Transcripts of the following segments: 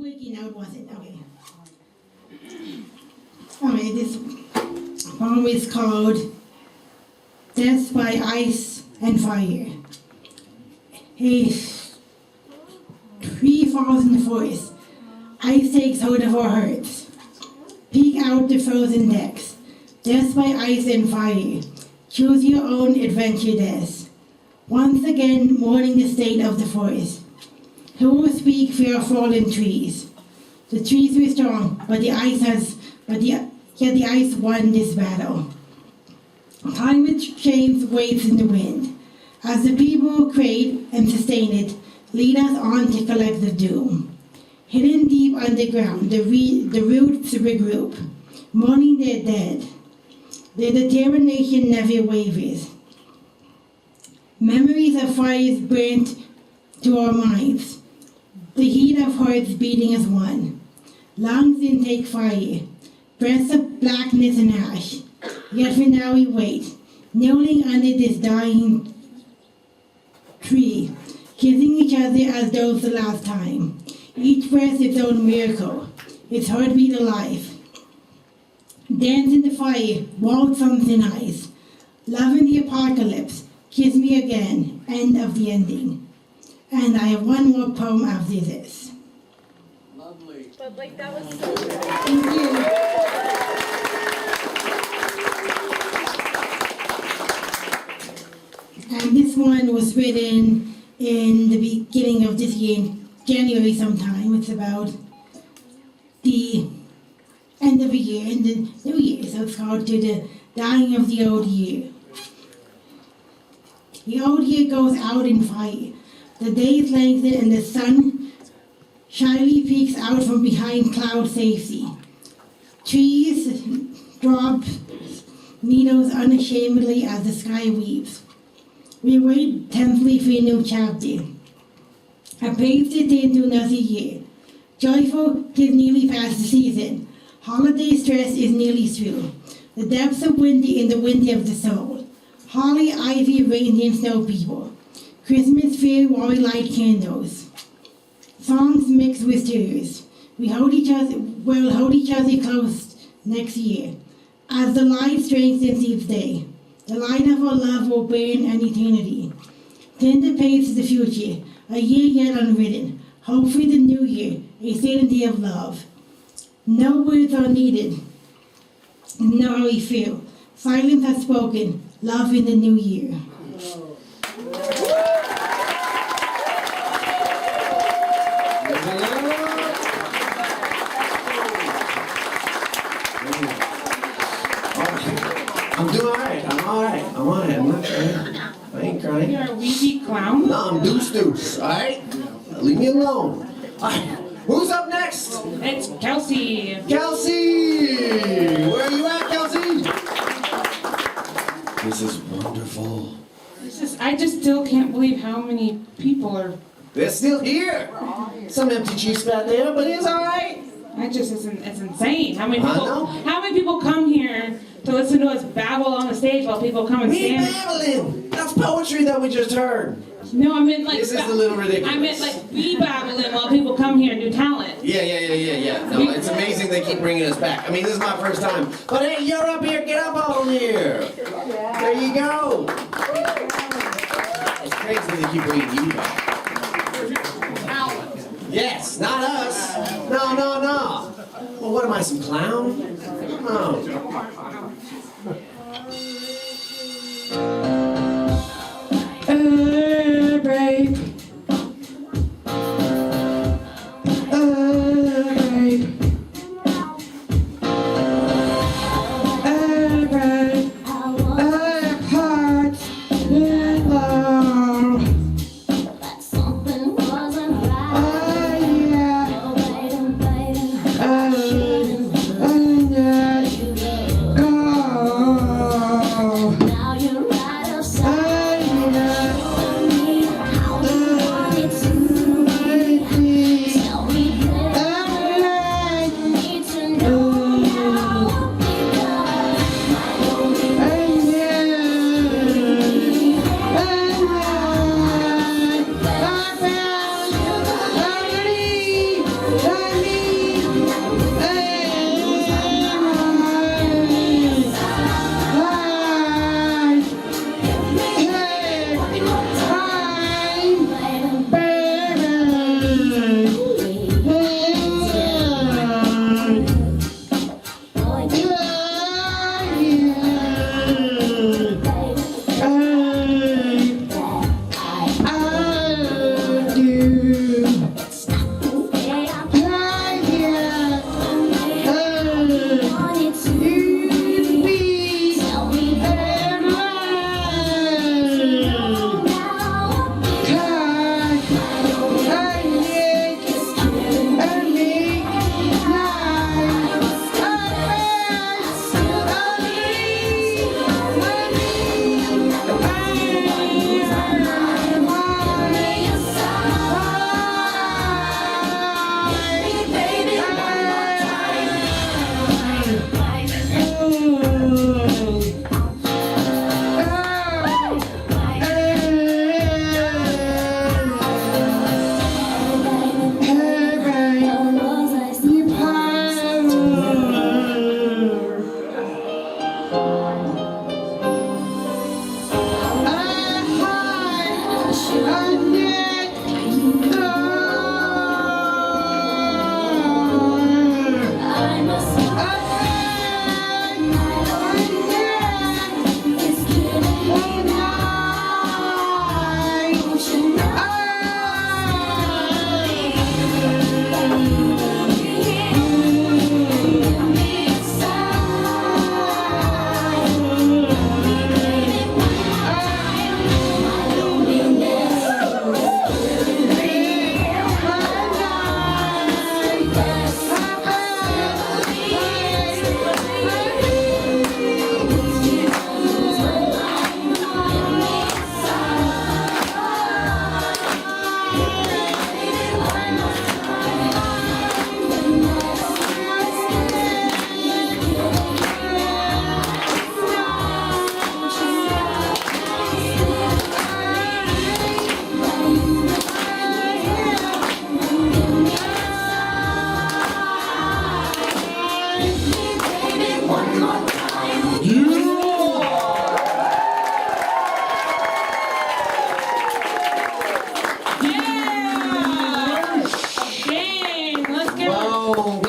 tweaking out, was it? Okay. Okay, this poem is called Death by Ice and Fire. A tree falls in the forest. Ice takes hold of our hearts. Peek out the frozen decks. Death by ice and fire. Choose your own adventure death. Once again, mourning the state of the forest. Who will speak for our fallen trees? The trees were strong, but the ice won this battle. Climate change waves in the wind. As the people who create and sustain it, lead us on to collective doom. Hidden deep underground, the roots regroup, mourning their dead. Their determination never wavers. Memories of fires burnt to our minds. The heat of hearts beating as one. Lungs intake fire. Breaths of blackness and ash. Yet for now we wait, kneeling under this dying tree, kissing each other as though the last time. Each breath its own miracle, its heartbeat alive. Dance in the fire, waltz on thin ice. Love in the apocalypse, kiss me again, end of the ending. And I have one more poem after this. Lovely. But like that was so good. Thank you. And this one was written in the beginning of this year, in January sometime. It's about the end of the year and the new year. So it's called To the Dying of the Old Year. The old year goes out in fire. The days lengthen and the sun shyly peeks out from behind cloud safety. Trees drop needles unashamedly as the sky weeps. We wait tensely for a new chapter. A page to turn to another year. Joyful, 'tis nearly past the season. Holiday stress is nearly through. The depths of winter in the winter of the soul. Holly, ivy, reindeer, snow people. Christmas fair while we light candles. Songs mixed with tears. We'll hold each other close next year. As the light strengthens each day, the light of our love will burn an eternity. Turn the page to the future, a year yet unwritten. Hope for the new year, a certainty of love. No words are needed. You know how we feel. Silence has spoken. Love in the new year. I'm doing all right. I'm not crying. I ain't crying. You're a weepy clown? No, I'm deuce, all right? Leave me alone. All right. Who's up next? It's Kelsey. Kelsey! Where are you at, Kelsey? This is wonderful. I just still can't believe how many people are. They're still here. Some empty cheese spat there, but it's all right. It's insane. How many I people? know. How many people come here to listen to us babble on the stage while people come and We stand? babbling. That's poetry that we just heard. No, I meant like. This is a little ridiculous. I meant like we babbling while people come here and do talent. Yeah. No, it's amazing they keep bringing us back. I mean, this is my first time. But hey, you're up here. Get up on here. There you go. It's crazy they keep bringing you back. Yes, not us. No. Well, what am I, some clown? No. Rape.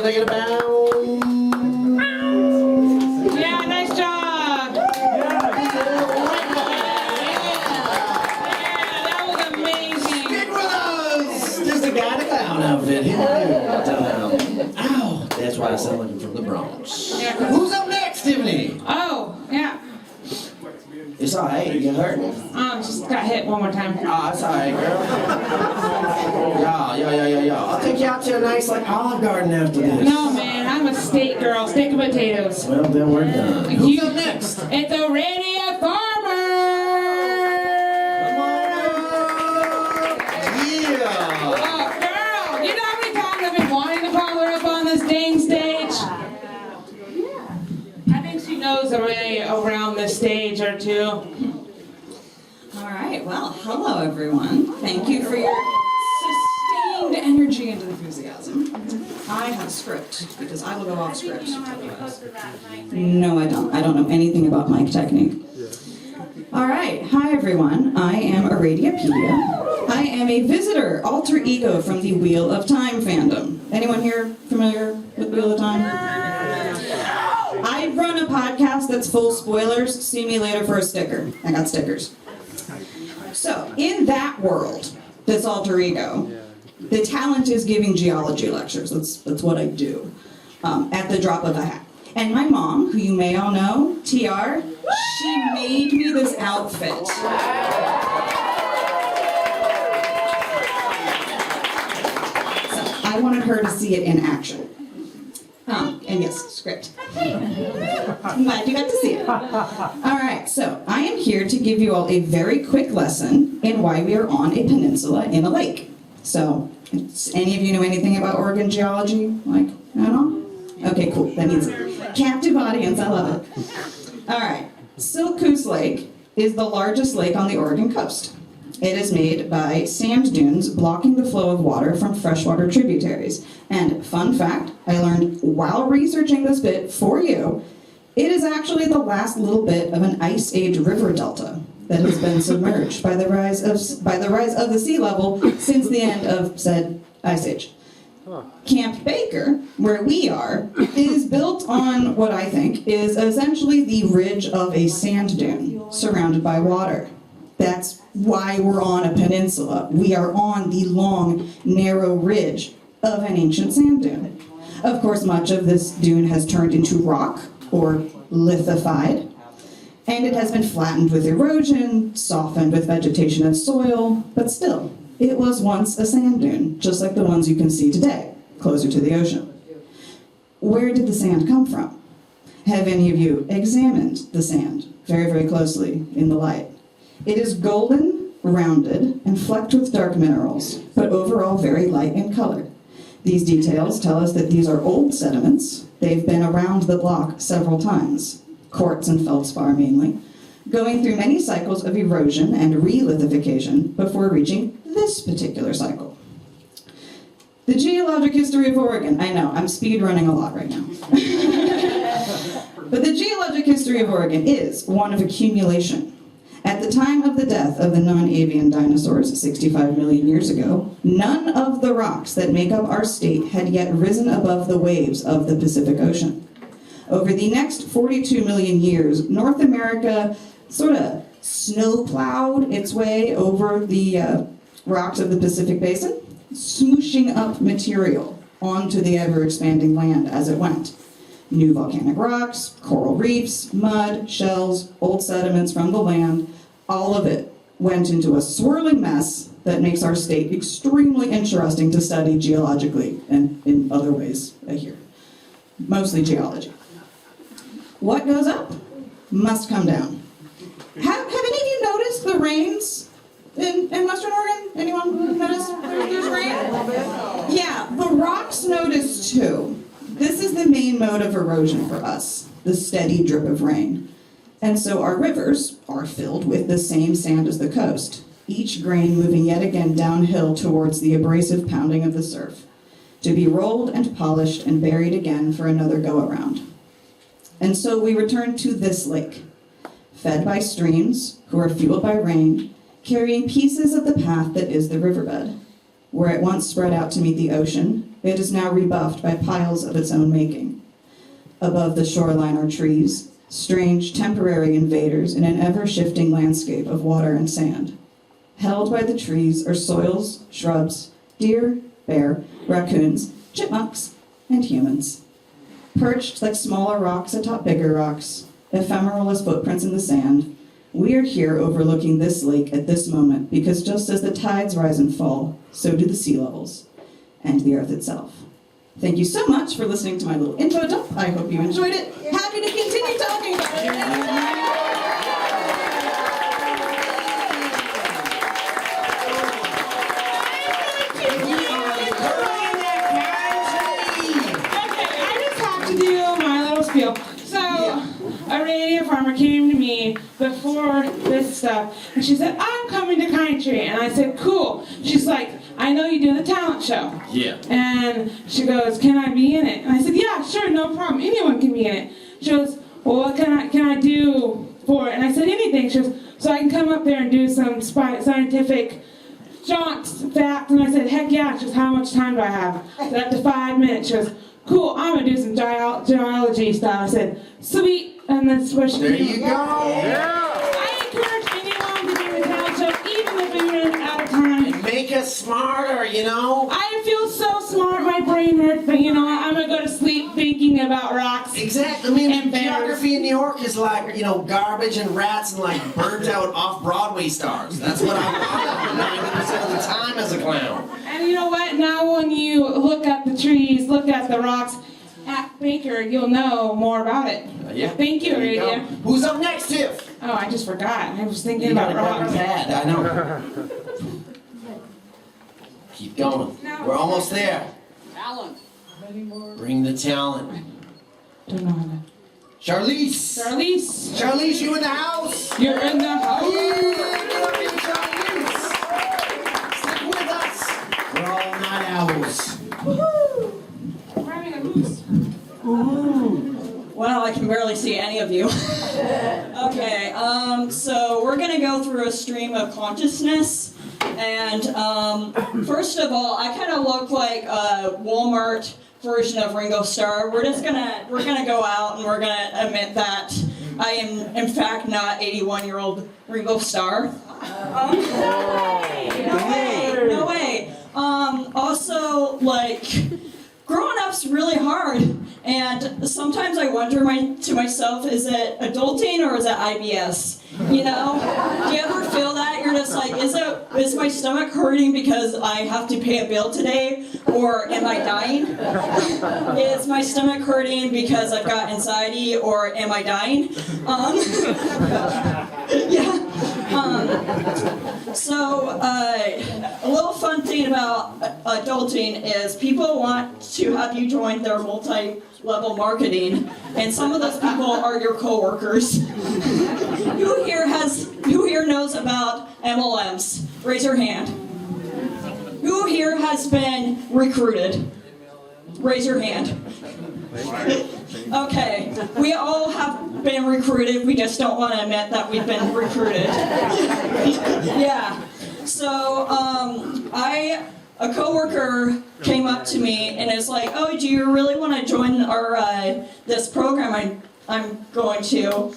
Can I get a bow? Yeah, nice job. That was amazing. Stick with us! Just a guy in a clown outfit. Ow! That's why I sound like I'm from the Bronx. Yeah. Who's up next, Tiffany? Oh, yeah. It's alright, you get hurt? Just got hit one more time. Oh, it's alright, girl. Yeah. I'll take you out to a nice, Olive Garden after this. No, man, I'm a steak girl. Steak and potatoes. Well, then we're done. Who's up next? It's Aradia Farmer! Come on up! Yeah! Oh, girl, you know how many times I've been wanting to call her up on this dang stage? I think she knows her way around this stage or two. All right, well, hello everyone. Thank you for your sustained energy and enthusiasm. I have a script because I will go off script. No, I don't. I don't know anything about mic technique. All right, hi everyone. I am Aradiapedia. I am a visitor, alter ego from the Wheel of Time fandom. Anyone here familiar with Wheel of Time? I run a podcast that's full spoilers. See me later for a sticker. I got stickers. So, in that world, this alter ego, the talent is giving geology lectures. That's what I do, at the drop of a hat. And my mom, who you may all know, TR, she made me this outfit. So, I wanted her to see it in action. And yes, script. I'm glad you got to see it. All right, so I am here to give you all a very quick lesson in why we are on a peninsula in a lake. So, any of you know anything about Oregon geology? At all? Okay, cool. That means captive audience. I love it. All right, Silcoos Lake is the largest lake on the Oregon coast. It is made by sand dunes blocking the flow of water from freshwater tributaries. And fun fact, I learned while researching this bit for you, it is actually the last little bit of an ice age river delta that has been submerged by the rise of the sea level since the end of said ice age. Camp Baker, where we are, is built on what I think is essentially the ridge of a sand dune surrounded by water. That's why we're on a peninsula. We are on the long, narrow ridge of an ancient sand dune. Of course, much of this dune has turned into rock, or lithified, and it has been flattened with erosion, softened with vegetation and soil, but still, it was once a sand dune, just like the ones you can see today, closer to the ocean. Where did the sand come from? Have any of you examined the sand very, very closely in the light? It is golden, rounded, and flecked with dark minerals, but overall very light in color. These details tell us that these are old sediments. They've been around the block several times, quartz and feldspar mainly, going through many cycles of erosion and relithification before reaching this particular cycle. The geologic history of Oregon. I know, I'm speed running a lot right now. But the geologic history of Oregon is one of accumulation. At the time of the death of the non-avian dinosaurs 65 million years ago, none of the rocks that make up our state had yet risen above the waves of the Pacific Ocean. Over the next 42 million years, North America sort of snowplowed its way over the rocks of the Pacific Basin, smooshing up material onto the ever-expanding land as it went. New volcanic rocks, coral reefs, mud, shells, old sediments from the land, all of it went into a swirling mess that makes our state extremely interesting to study geologically and in other ways here. Mostly geology. What goes up must come down. Have any of you noticed the rains in Western Oregon? Anyone notice there's rain? Yeah, the rocks notice too. This is the main mode of erosion for us, the steady drip of rain. And so our rivers are filled with the same sand as the coast, each grain moving yet again downhill towards the abrasive pounding of the surf, to be rolled and polished and buried again for another go-around. And so we return to this lake, fed by streams who are fueled by rain, carrying pieces of the path that is the riverbed. Where it once spread out to meet the ocean, it is now rebuffed by piles of its own making. Above the shoreline are trees, strange temporary invaders in an ever-shifting landscape of water and sand. Held by the trees are soils, shrubs, deer, bear, raccoons, chipmunks, and humans. Perched like smaller rocks atop bigger rocks, ephemeral as footprints in the sand, we are here overlooking this lake at this moment because just as the tides rise and fall, so do the sea levels and the earth itself. Thank you so much for listening to my little intro dump. I hope you enjoyed it. Happy to continue talking about it. Aradia farmer came to me before this stuff, and she said, I'm coming to Country. And I said, cool. She's like, I know you do the talent show. Yeah. And she goes, can I be in it? And I said, yeah, sure, no problem. Anyone can be in it. She goes, well, what can I do for it? And I said, anything. She goes, so I can come up there and do some scientific jaunts, facts. And I said, heck yeah. She goes, how much time do I have? I said, up to 5 minutes. She goes, cool, I'm going to do some geology stuff. I said, sweet. And that's where she There came. you go. Yeah. I encourage anyone to do the talent show, even if we run out of time. And make us smarter, you know? I feel so smart, my brain hurts, but you know what? I'm going to go to sleep thinking about rocks. Exactly. I mean, And bears. geography in New York is like, you know, garbage and rats and like burnt out off-Broadway stars. That's what I want 90% of the time as a clown. And you know what? Now when you look at the trees, look at the rocks, at Baker, you'll know more about it. Yeah. Thank you, Aradia. Who's up next, Tiff? Oh, I just forgot. I was thinking You about gotta grab rocks. her pad, I know. Keep going. No. We're almost there. Talent. Bring the talent. Don't know how to. Sharlise! Sharlise, Sharlise, you in the house? you're in the house. Yeah, get up here, Sharlise! Stick with us. We're all night owls. We're having a moose. Well, I can barely see any of you. Okay, so we're gonna go through a stream of consciousness, and first of all, I kind of look like a Walmart version of Ringo Starr. We're gonna go out and we're gonna admit that I am in fact not 81-year-old Ringo Starr. No way. Also, like, growing up's really hard, and sometimes I wonder to myself, is it adulting or is it IBS? You know? Do you ever feel that? You're just like, is my stomach hurting because I have to pay a bill today, or am I dying? Is my stomach hurting because I've got anxiety, or am I dying? Yeah. So, a little fun thing about adulting is people want to have you join their multi-level marketing, and some of those people are your coworkers. Who here knows about MLMs? Raise your hand. Who here has been recruited? Raise your hand. Okay, we all have been recruited. We just don't want to admit that we've been recruited. Yeah. So a coworker came up to me and is like, "Oh, do you really want to join our this program I'm going through?"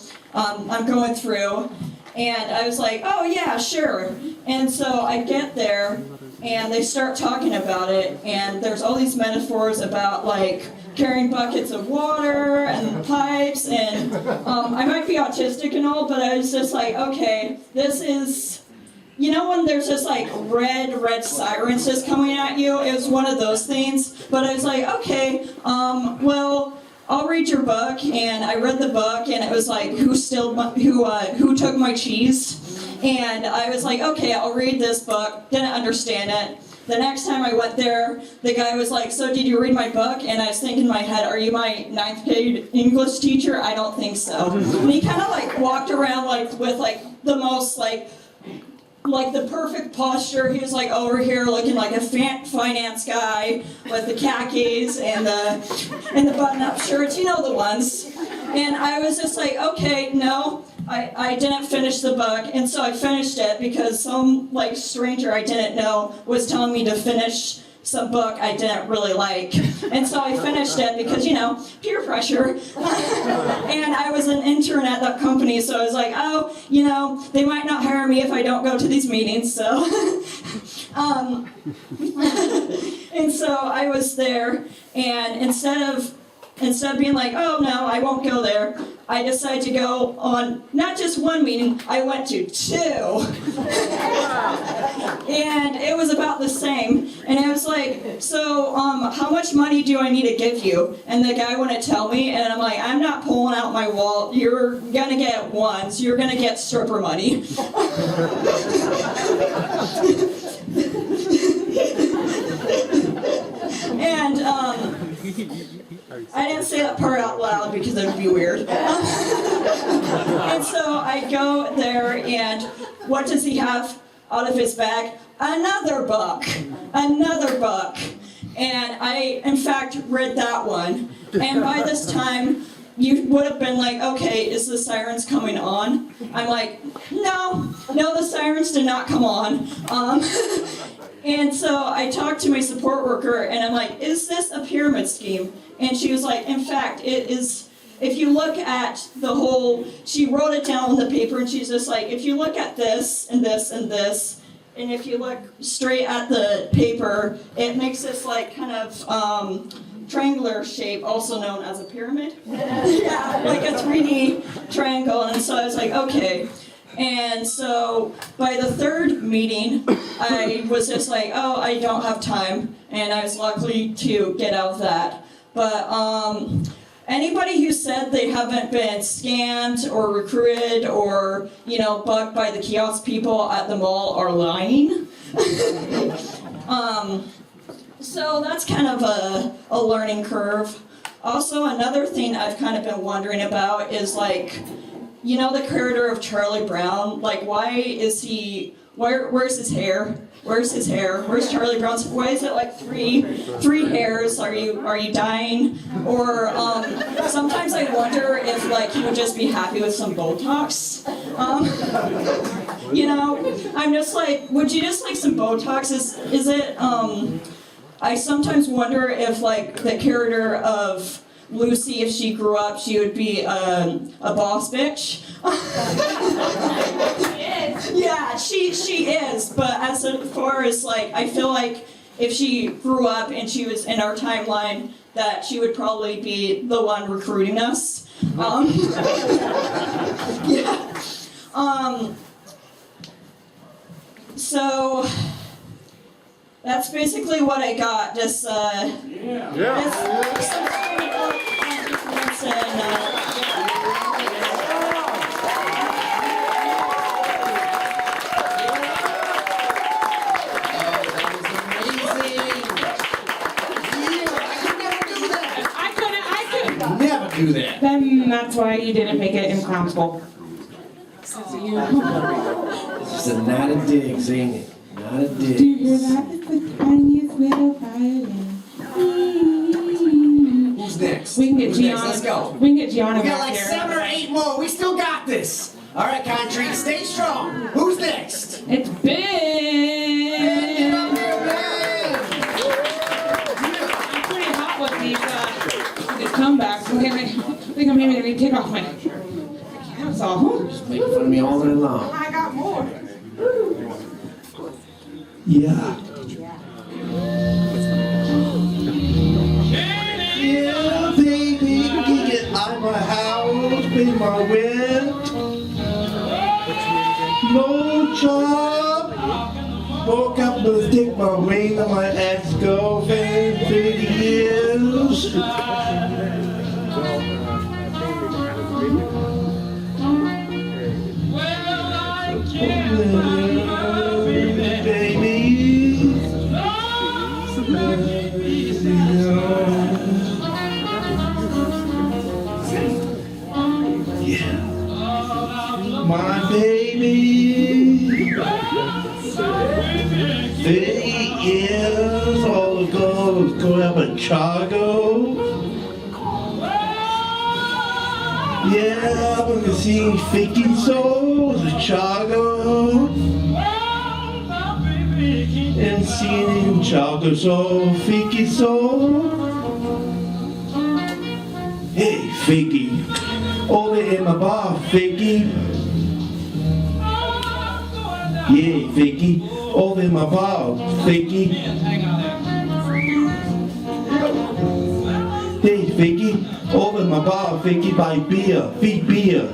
And I was like, "Oh yeah, sure." And so I get there, and they start talking about it, and there's all these metaphors about like carrying buckets of water and pipes, and I might be autistic and all, but I was just like, okay, this is, you know when there's just like red sirens just coming at you? It was one of those things, but I was like, okay, well, I'll read your book, and I read the book, and it was like, who took my cheese? And I was like, okay, I'll read this book. Didn't understand it. The next time I went there, the guy was like, "So did you read my book?" And I was thinking in my head, "Are you my 9th grade English teacher?" I don't think so. And he kind of like walked around like with like the most like the perfect posture. He was like over here looking like a finance guy with the khakis and the button-up shirts, you know the ones. And I was just like, okay, no, I didn't finish the book, and so I finished it because some like stranger I didn't know was telling me to finish some book I didn't really like. And so I finished it because, you know, peer pressure. And I was an intern at that company, so I was like, oh, you know, they might not hire me if I don't go to these meetings, so. And so I was there, and instead of being like, oh no, I won't go there, I decided to go on not just one meeting, I went to 2. And it was about the same. And I was like, so how much money do I need to give you? And the guy wouldn't tell me, and I'm like, I'm not pulling out my wallet. You're gonna get ones. You're gonna get stripper money. And I didn't say that part out loud because it would be weird. And so I go there, and what does he have out of his bag? Another book. And I, in fact, read that one. And by this time, you would have been like, okay, is the sirens coming on? I'm like, no, the sirens did not come on. And so I talked to my support worker, and I'm like, is this a pyramid scheme? And she was like, in fact, it is. If you look at the whole, she wrote it down on the paper, and she's just like, if you look at this, and this, and this, and if you look straight at the paper, it makes this like kind of triangular shape, also known as a pyramid. Yeah, like a 3D triangle. And so I was like, okay. And so by the 3rd meeting, I was just like, oh, I don't have time. And I was lucky to get out of that. But anybody who said they haven't been scammed or recruited or, you know, bugged by the kiosk people at the mall are lying. So that's kind of a learning curve. Also, another thing I've kind of been wondering about is like, you know, the character of Charlie Brown, like why is he, where's his hair? Where's his hair? Where's Charlie Brown's? Why is it like three hairs? Are you dying? Or sometimes I wonder if like he would just be happy with some Botox. You know, I'm just like, would you just like some Botox? Is it? I sometimes wonder if like the character of Lucy, if she grew up, she would be a boss bitch. Yeah, she is, but as far as like, I feel like if she grew up and she was in our timeline, that she would probably be the one recruiting us. Yeah. So that's basically what I got. Just Do that. Then that's why you didn't make it in clown school. It's just not a dig, ain't it? Not a dig. Do you hear that? It's the tiniest little violin. Who's next? We can get Who's next? Gianna. Let's go. We can get Gianna We got back like here. 7 or 8 more. We still got this. All right, country, stay strong. Who's next? It's Get up Ben. here, man. I'm pretty hot with these comebacks. I think I'm maybe gonna need to take off my camisole. Making fun of me all day long. I got more. Yeah. Yeah, baby, get out of my house, pay my rent. No job. Woke up to take my ring on my ex-girlfriend, 30 years. Baby. Yeah. My baby. 38 years, all the girls go up in Chicago. Yeah, I'm gonna see Faking Souls in Chicago. And seeing in Chicago, so Faking Soul. Hey, Fakey. Only in my bar, Fakey. Yeah, Fakey. All in my bar, Fakey. Hey, Fakey. All in my bar, Fakey. Buy beer, feed beer.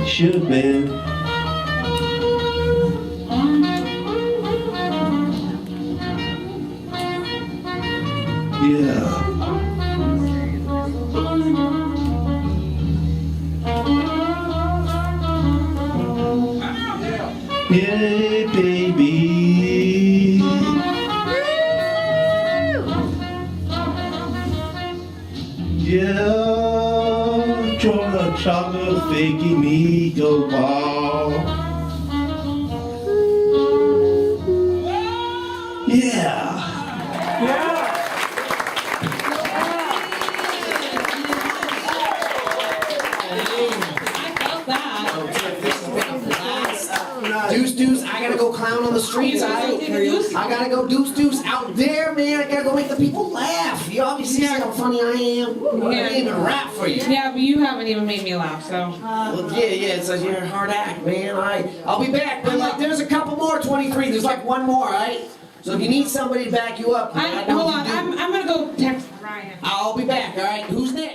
Should man. Yeah. Yeah, baby. Yeah, Jordan chocolate faking me go ball. Yeah. Deuce, I gotta go clown on the streets. I gotta go deuce out there, man. I gotta go make the people laugh. You obviously see how funny I am. I didn't even rap for you. Yeah, but you haven't even made me laugh, so. Well, yeah, it's you're a hard act, man. I'll be back, but like, there's a couple more 23. There's like one more, right? So if you need somebody to back you up, Hold on, I'm gonna go text Ryan. I'll be back, all right? Who's next?